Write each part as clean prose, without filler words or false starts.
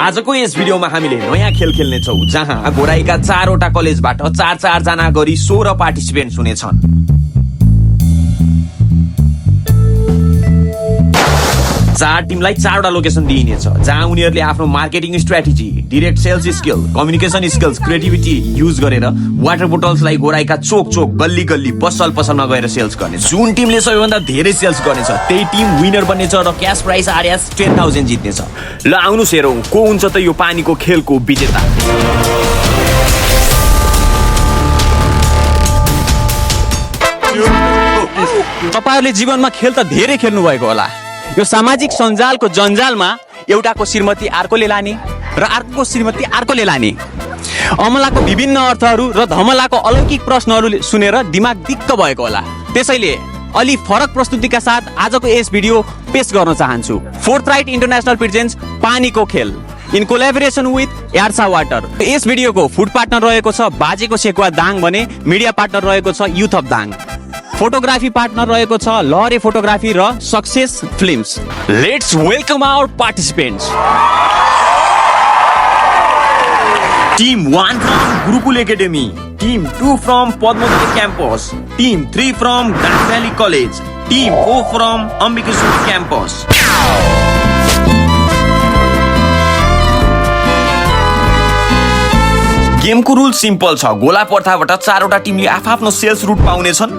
आजको यस भिडियोमा हामीले नयाँ खेल खेल्ने छौं जहाँ घोराइका 4वटा कलेजबाट 4 जना गरी 16 पार्टिसिपेन्ट्स हुनेछन्। 4 टिमलाई 4वटा लोकेसन दिइनेछ जहाँ उनीहरूले आफ्नो marketing strategy, direct sales skill, communication skills, creativity use गरेर वाटर बोटल्सलाई घोराइका चोक गल्ली पसलमा गएर सेल्स गर्नेछ। जुन टिमले सबैभन्दा धेरै सेल्स गर्नेछ त्यही टिम विनर बन्नेछ र क्याश प्राइज आरएस 10,000 जित्नेछ। ल आउनुस् हेरौँ को हुन्छ त यो पानीको खेलको विजेता। तपाईहरुले जीवनमा खेल त धेरै खेल्नु भएको होला। यो सामाजिक सञ्जालको जन्जालमा एउटाको श्रीमती अर्कोले लाने र अर्कोको श्रीमती अर्कोले लाने, अमलाको विभिन्न अर्थहरू र धमलाको अलौकिक प्रश्नहरू सुनेर दिमाग दिक्क भएको होला। त्यसैले अलि फरक प्रस्तुतिका साथ आजको यस भिडियो पेश गर्न चाहन्छु। फोर्थराइट इन्टरनेशनल प्रेजेन्ट्स पानीको खेल in collaboration with Yarsa water. यस भिडियोको फुड पार्टनर रहेको छ बाजेको सेकुवा दाङ भने मिडिया पार्टनर रहेको छ youth of Dang. Photography partner रहेको छ लहरे फोटोग्राफी र success films. Let's welcome our participants. Team 1 from Gurukul academy, team 2 from Padmavati campus, team 3 from Dang valley college, team 4 from Ambikeshwar campus. गेमको रुल सिम्पल छ। गोला पर्थाबाट 4वटा टिमले आफ्नो सेल्स रुट पाउनेछन्।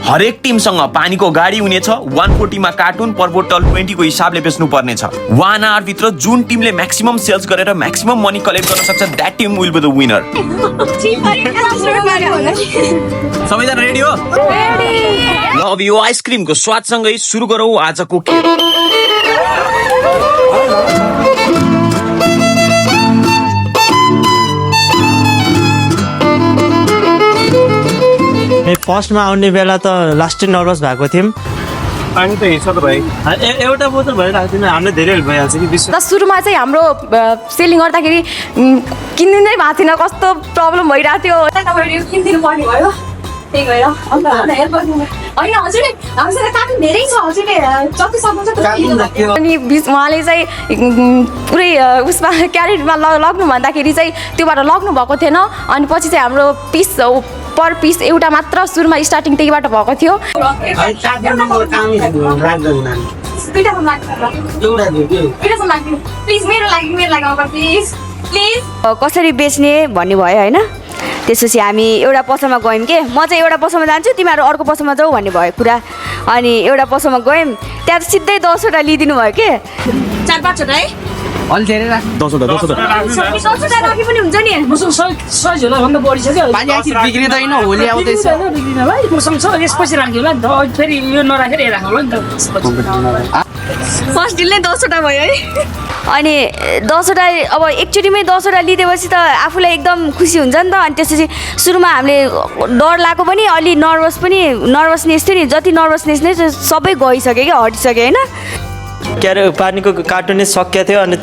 हरेक टिमसँग पानीको गाडी हुनेछ। 140 मा कार्टुन पर बोतल 20 को हिसाबले बेच्नु पर्नेछ। 1 आवर भित्र जुन टिमले म्याक्सिमम सेल्स गरेर म्याक्सिमम मनी कलेक्ट गर्न सक्छ that team will be the winner. सबैजना रेडी हो? रेडी। ल अब यो आइसक्रिमको स्वादसँगै सुरु गरौँ आजको खेल। फर्स्टमा आउने बेला त लास्टै नर्भस भएको थियौँ। पानी त हिँड्छ त भाइ, एउटा बोतल भइरहेको थिएन, हामीलाई धेरै हेल्प भइहाल्छ कि विश्व। सुरुमा चाहिँ हाम्रो सेलिङ गर्दाखेरि किन्दिनै भएको थिएन, कस्तो प्रब्लम भइरहेको थियो। तपाईँहरू किनिदिनु पर्ने भयो, त्यही भएर अन्त हेल्प गरिदिनु। होइन हजुरले हामीसँग कार्टुन धेरै छ, हजुरले जति सक्नुहुन्छ। अनि उहाँले चाहिँ पुरै उसमा क्यारेटमा लग्नु भन्दाखेरि चाहिँ त्योबाट लग्नु भएको थिएन। अनि पछि चाहिँ हाम्रो पिस पर पिस एउटा मात्र सुरुमा स्टार्टिङ त्यहीबाट भएको थियो। कसरी बेच्ने भन्ने भयो होइन। त्यसपछि हामी एउटा पसलमा गयौँ के, म चाहिँ एउटा पसलमा जान्छु तिमीहरू अर्को पसलमा जाऊ भन्ने भयो कुरा। अनि एउटा पसलमा गयौँ त्यहाँ सिधै 10वटा लिइदिनु भयो के। 4-5वटा है अलि धेरै राख। 10वटा राखे पनि हुन्छ नि। साइज होला भन्दा बढी छ क्या। पानी आखिर बिग्रिँदैन, होली आउँदैछ। बिग्रिन भाइ मसँग छ, यसपछि राख्यो होला नि त, फेरि यो नराखेर राख्नु होला नि त। फर्स्ट डिल नै 10वटा भयो है। अनि 10वटा अब एकचोटिमै 10वटा लिइदिएपछि त आफूलाई एकदम खुसी हुन्छ नि त। अनि त्यसपछि सुरुमा हामीले डर लागेको पनि अलि नर्भसनेस थियो नि। जति नर्भसनेस नै सबै गइसक्यो क्या, हटिसक्यो होइन। क्यारे पानीको कार्टुन नै सकिएको थियो। अनि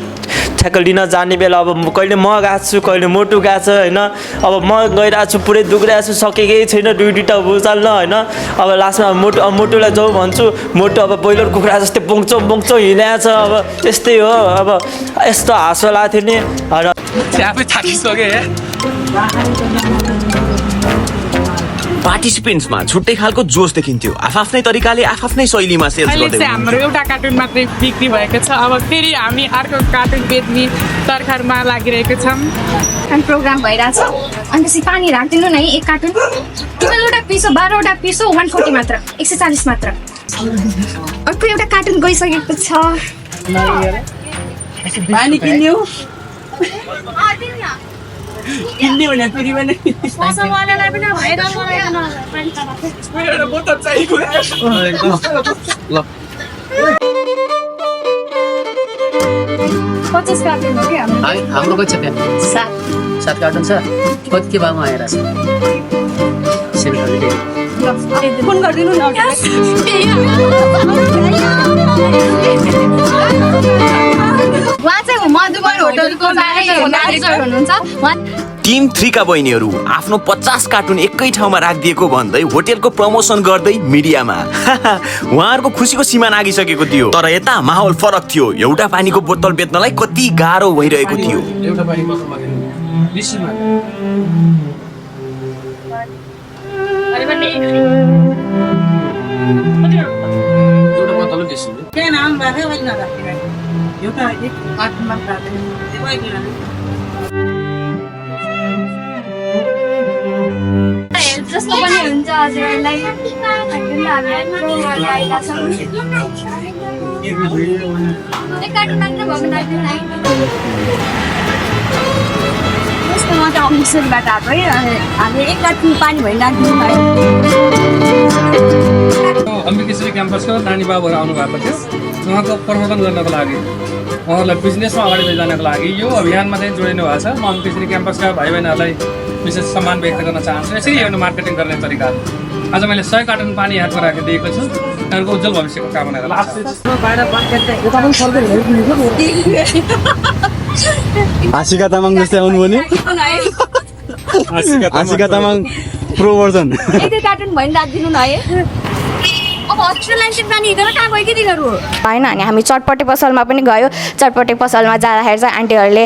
ठ्याक्क लिन जाने बेला अब कहिले म गएको छु कहिले मोटु गएको छ होइन। अब म गइरहेको छु पुरै दुखिरहेको छु, सकेकै छैन, दुईवटा उचाल्न होइन। अब लास्टमा मोटुलाई जाउँ भन्छु, मोटु अब ब्रोइलर कुखुरा जस्तै बोङ्चो हिँडेको छ। अब त्यस्तै हो। अब यस्तो हाँसो लाग्थ्यो नि। आफै थाकिसक्यो। पार्टिसिपेन्ट्समा छुट्टै खालको जोस देखिन्थ्यो। आफ्नै तरिकाले आफ्नै शैलीमा सेल्स गर्दै। हाम्रो एउटा कार्टुन मात्रै बिक्री भएको छ, अब फेरि हामी अर्को कार्टुन बेच्ने तर्खरमा लागिरहेको छौँ। अनि प्रोग्राम भइरहेछ। अनि त्यसपछि पानी राखिदिनु न एक कार्टुन। 12वटा पिस हो, 12वटा पिस हो, 140 मात्र, 140 मात्र। अर्को एउटा कार्टुन गइसकेको छ। पानी किन्यो किन्ने भने फेरि भने पसलवालालाई पनि भएर एउटा बोतल चाहिएको। ल 50 कार्टुन हो क्या हाम्रो कति छ त्यहाँ? 7 कार्टुन छ। कति के भाउमा आइरहेछ? फोन गरिदिनु न। उहाँ चाहिँ मधुबन होटलको म्यानेजर हुनुहुन्छ। टिम 3 का बहिनीहरू आफ्नो 50 कार्टुन एकै ठाउँमा राखिदिएको भन्दै होटेलको प्रमोसन गर्दै मिडियामा उहाँहरूको खुसीको सीमा नागिसकेको थियो। तर यता माहौल फरक थियो। एउटा पानीको बोतल बेच्नलाई कति गाह्रो भइरहेको थियो। एउटा पानी बोतल माग्यो 20 मा एउटा बोतल 20 के नाम राखे होइन राखे एउटा एक कार्टुनमा राखे जस्तो पनि हुन्छ हजुरहरूलाई जस्तो म त अमृतसरबाट आएको है हामी एक कार्टुन पानी भइराख्नु है। अम्बिकेश्वरी क्याम्पसको नानी बाबुहरू आउनुभएको थियो। उहाँको प्रबन्धन गर्नको लागि उहाँहरूलाई बिजनेसमा अगाडि लैजानको लागि यो अभियानमा चाहिँ जोडिनु भएको छ। म अम्बिकेश्वरी क्याम्पसका भाइ बहिनीहरूलाई विशेष सम्मान व्यक्त गर्न चाहन्छु। यसरी हेर्नु मार्केटिङ गर्ने तरिकाहरू आज मैले 100 कार्टन पानी हातमा राखिदिएको छु। उनीहरूको उज्जवल भविष्यको कामना गर्छु। आशिका तामाङ जस्तै आउनु भने आशिका तामाङ प्रो भर्जन एक कार्टुन भइराखिदिनु न है। अब हस्पिटलाइजेसन पानी हिँडेर कहाँ गयो कि तिनीहरू होइन। अनि हामी चटपटे पसलमा पनि गयो। चटपटे पसलमा जाँदाखेरि चाहिँ आन्टीहरूले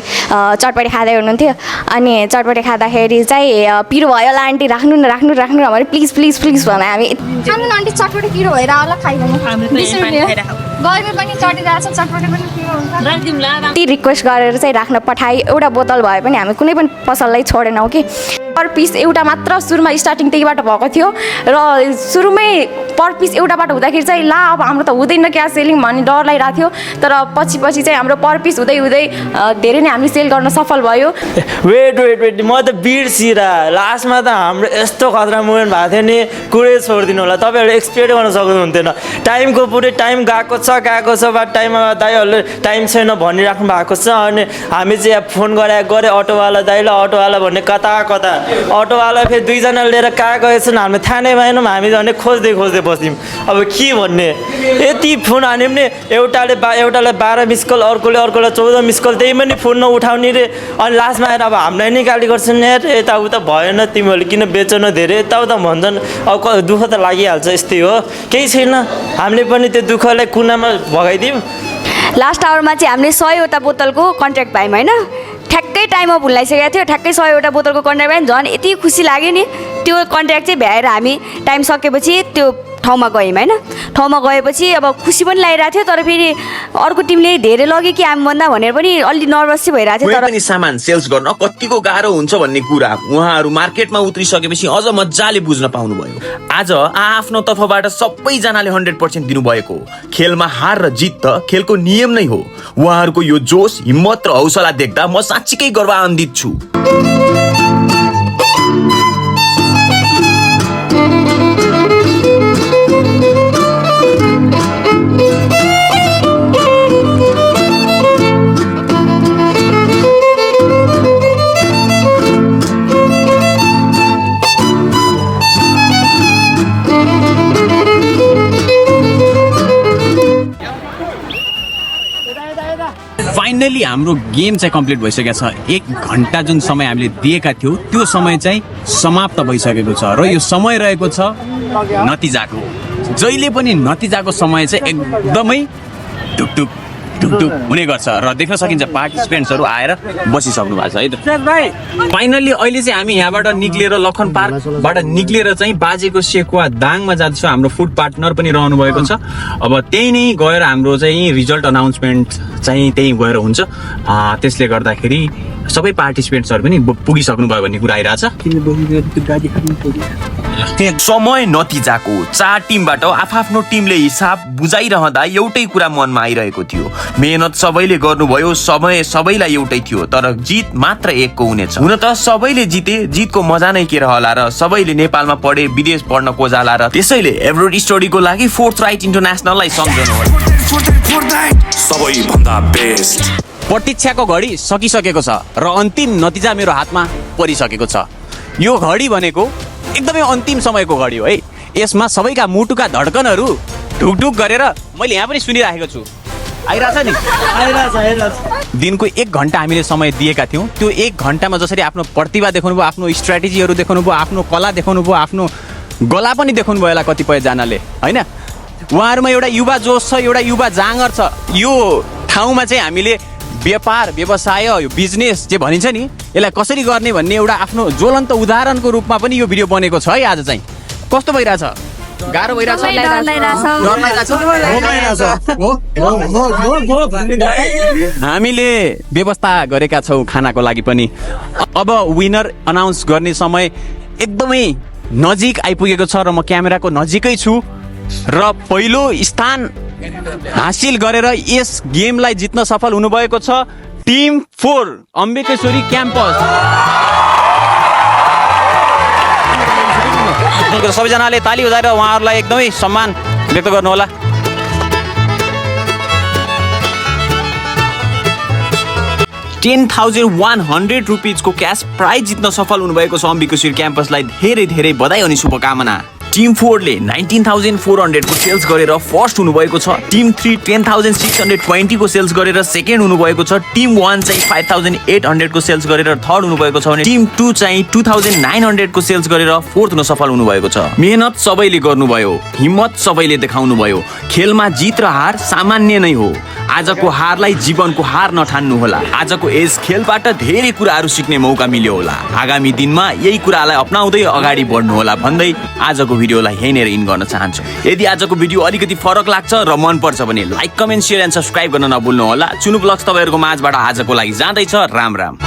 चटपटे खाँदै हुनुहुन्थ्यो। अनि चटपटे खाँदाखेरि चाहिँ पिरो भयो होला आन्टी राख्नु न राख्नु राख्नु भने प्लिज प्लिज प्लिज भने हामी खानु न आन्टी चटपटे पिरो भएर होला खाइदिनु गर्मी पनि चटिरहेको छ चटपटे पनि पिरो हुन्छ ती रिक्वेस्ट गरेर चाहिँ राख्न पठाइ। एउटा बोतल भए पनि हामी कुनै पनि पसललाई छोडेनौँ कि पर पिस एउटा मात्र सुरुमा स्टार्टिङ त्यहीबाट भएको थियो र सुरुमै पर पिस एउटाबाट हुँदाखेरि चाहिँ ला अब हाम्रो त हुँदैन क्या सेलिङ भन्ने डर लागिरहेको थियो। तर पछि पछि चाहिँ हाम्रो पर पिस हुँदै हुँदै धेरै नै हामीले सेल गर्न सफल भयो। वेट वेट वेट म त बिर्सिरा लास्टमा त हाम्रो यस्तो खतरा मुभमेन्ट भएको थियो नि कुरै छोडिदिनु होला। तपाईँहरूले एक्सपेक्ट गर्न सक्नुहुन्थेन। टाइमको पुरै टाइम गएको छ बट टाइममा दाइहरूले टाइम छैन भनिराख्नु भएको छ। अनि हामी चाहिँ यहाँ फोन गरे अटोवाला दाइलाई अटोवाला भन्ने कता कता अटोवाला फेरि 2 जना लिएर कहाँ गएछन् हामीले थाहा नै भएनौँ। हामी झन् खोज्दै बस्यौँ। अब के भन्ने यति फोन हान्यौँ नि एउटाले 12 मिस कल अर्कोले 14 मिस कल त्यही पनि फोन नउठाउने रे। अनि लास्टमा आएर अब हामीलाई नै गाली गर्छन् यार यताउता भएन तिमीहरूले किन बेचन धेरै यताउता भन्छन्। अब दुःख त लागिहाल्छ यस्तै हो केही छैन। हामीले पनि त्यो दुःखलाई कुनामा भगाइदिउँ। लास्ट आवरमा चाहिँ हामीले 100वटा बोतलको कन्ट्र्याक्ट पायौँ होइन। ठ्याक्कै टाइममा भुलाइसकेको थियो। ठ्याक्कै 100वटा बोतलको कन्ट्र्याक्ट पायौँ। झन् यति खुसी लाग्यो नि। त्यो कन्ट्र्याक्ट चाहिँ भ्याएर हामी टाइम सकेपछि त्यो ठाउँमा गयौँ होइन। ठाउँमा गएपछि अब खुसी पनि लागिरहेको थियो। तर फेरि अर्को टिमले धेरै लग्यो कि हामीभन्दा भनेर पनि अलि नर्भस चाहिँ भइरहेको थियो। तर पनि सामान सेल्स गर्न कतिको गाह्रो हुन्छ भन्ने कुरा उहाँहरू मार्केटमा उत्रिसकेपछि अझ मजाले बुझ्न पाउनुभयो। आज आफ्नो तर्फबाट सबैजनाले 100% दिनुभएको खेलमा हार र जित त खेलको नियम नै हो। उहाँहरूको यो जोस हिम्मत र हौसला देख्दा म साँच्चीकै गर्वान्वित छु। फाइनली हाम्रो गेम चाहिँ कम्प्लिट भइसकेको छ। 1 घन्टा जुन समय हामीले दिएका थियौँ त्यो समय चाहिँ समाप्त भइसकेको छ र यो समय रहेको छ नतिजाको। जहिले पनि नतिजाको समय चाहिँ एकदमै ढुकढुक ढुकढुक हुने गर्छ र देख्न सकिन्छ पार्टिसिपेन्ट्सहरू आएर बसिसक्नु भएको छ है त। फाइनल्ली अहिले चाहिँ हामी यहाँबाट निक्लिएर लखन पार्कबाट निक्लिएर चाहिँ बाजेको सेकुवा दाङमा जाँदैछौँ। हाम्रो फुड पार्टनर पनि रहनु भएको छ। अब त्यही नै गएर हाम्रो चाहिँ रिजल्ट अनाउन्समेन्ट चाहिँ त्यही गएर हुन्छ। त्यसले गर्दाखेरि सबै पार्टिसिपेन्ट्सहरू पनि पुगिसक्नु भयो भन्ने कुरा आइरहेछ। समय नतिजाको 4 टिमबाट आफ्नो टिमले हिसाब बुझाइरहँदा एउटै कुरा मनमा आइरहेको थियो। मेहनत सबैले गर्नुभयो, समय सबैलाई एउटै थियो, तर जित मात्र एकको हुनेछ। हुन त सबैले जिते, जितको मजा नै के रहला र सबैले नेपालमा पढे, विदेश पढ्न खोजाला र त्यसैले एभरेज स्टडीको लागि फोर्थराइट इन्टरनेसनललाई सम्झनु होला। प्रतीक्षाको घडी सकिसकेको छ र अन्तिम नतिजा मेरो हातमा परिसकेको छ। यो घडी भनेको एकदमै अन्तिम समयको घडी हो है। यसमा सबैका मुटुका धड्कनहरू ढुकढुक गरेर मैले यहाँ पनि सुनिराखेको छु। आइरहेछ नि दिनको 1 घन्टा हामीले समय दिएका थियौँ त्यो 1 घन्टामा जसरी आफ्नो प्रतिभा देखाउनु भयो आफ्नो स्ट्राटेजीहरू देखाउनु भयो आफ्नो कला देखाउनु भयो आफ्नो गला पनि देखाउनु भयो होला कतिपयजनाले होइन उहाँहरूमा एउटा युवा जोस छ एउटा युवा जाँगर छ यो ठाउँमा चाहिँ हामीले व्यापार व्यवसाय यो बिजनेस जे भनिन्छ नि यसलाई कसरी गर्ने भन्ने एउटा आफ्नो ज्वलन्त उदाहरणको रूपमा पनि यो भिडियो बनेको छ है आज चाहिँ कस्तो भइरहेछ गाह्रो भइरहेछ हामीले व्यवस्था गरेका छौँ खानाको लागि पनि अब विनर अनाउन्स गर्ने समय एकदमै नजिक आइपुगेको छ र म क्यामेराको नजिकै छु र पहिलो स्थान हासिल गरेर यस गेमलाई जित्न सफल हुनुभएको छ टिम 4 अम्बिकेश्वरी क्याम्पस सबैजनाले ताली बजाएर उहाँहरूलाई एकदमै सम्मान व्यक्त गर्नुहोला ₹10,100 को क्यास प्राइज जित्न सफल हुनुभएको छ अम्बिकेश्वरी क्याम्पसलाई धेरै धेरै बधाई अनि शुभकामना टिम 4 ले 19,400 को सेल्स गरेर फर्स्ट हुनुभएको छ टिम 3 10,620 को सेल्स गरेर सेकेन्ड हुनुभएको छ टिम 1 चाहिँ 5,800 को सेल्स गरेर थर्ड हुनुभएको छ भने टिम 2 चाहिँ 2,900 को सेल्स गरेर फोर्थ हुन सफल हुनुभएको छ मेहनत सबैले गर्नुभयो हिम्मत सबैले देखाउनु भयो खेलमा जित र हार सामान्य नै हो आजको हारलाई जीवनको हार नठान्नु होला आजको यस खेलबाट धेरै कुराहरू सिक्ने मौका मिल्यो होला आगामी दिनमा यही कुरालाई अपनाउँदै अगाडि बढ्नु होला भन्दै आजको भिडियोलाई यहीँनेर इन गर्न चाहन्छु यदि आजको भिडियो अलिकति फरक लाग्छ र मन पर्छ भने like comment share and subscribe गर्न नभुल्नु होला चुनु ब्लग्स तपाईहरुको माझबाट आजको लागि जाँदैछ राम राम